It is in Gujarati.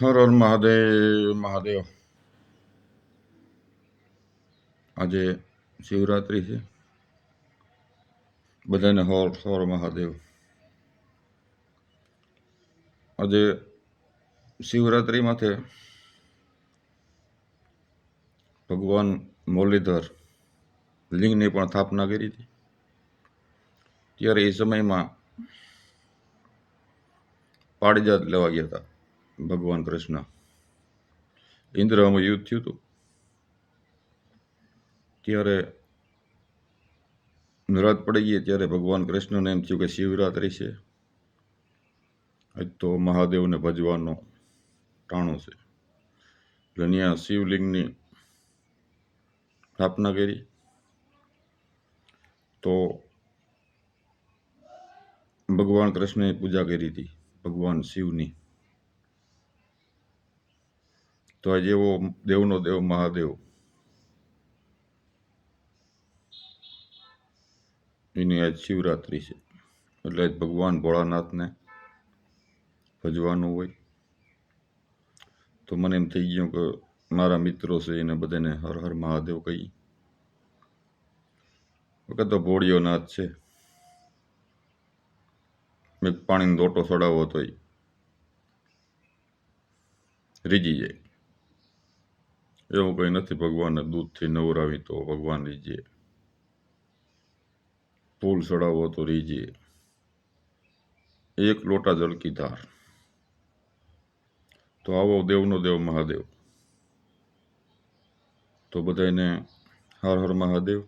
હર હર મહાદેવ મહાદેવ. આજે શિવરાત્રિ છે. બધાને હર હર મહાદેવ. આજે શિવરાત્રિ માથે ભગવાન મુરલીધર લિંગની પણ સ્થાપના કરી હતી. ત્યારે એ સમયમાં પાડીજાત લેવા ગયા હતા ભગવાન કૃષ્ણ. ઇન્દ્રમાં યુદ્ધ થયું હતું. ત્યારે રાત પડી ગઈ. ત્યારે ભગવાન કૃષ્ણને એમ થયું કે શિવરાત્રિ છે, આજ તો મહાદેવને ભજવાનો ટાણો છે. એટલે ત્યાં શિવલિંગની સ્થાપના કરી. તો ભગવાન કૃષ્ણએ પૂજા કરી હતી ભગવાન શિવની. તો આજે એવો દેવનો દેવ મહાદેવ એની આજ શિવરાત્રિ છે. એટલે આજ ભગવાન ભોળાનાથને ભજવાનું હોય. તો મને એમ થઈ ગયું કે મારા મિત્રો છે એને બધાને હર હર મહાદેવ કહી. વખત તો ભોળિયો નાથ છે. મેં પાણીનો લોટો ચડાવો તો રીજી જાય. એવું કંઈ નથી. ભગવાનને દૂધથી નવરાવી તો ભગવાન રીજે. ફૂલ ચડાવો તો રીજે. એક લોટા જળકી ધાર. તો આવો દેવનો દેવ મહાદેવ. તો બધાને હર હર મહાદેવ.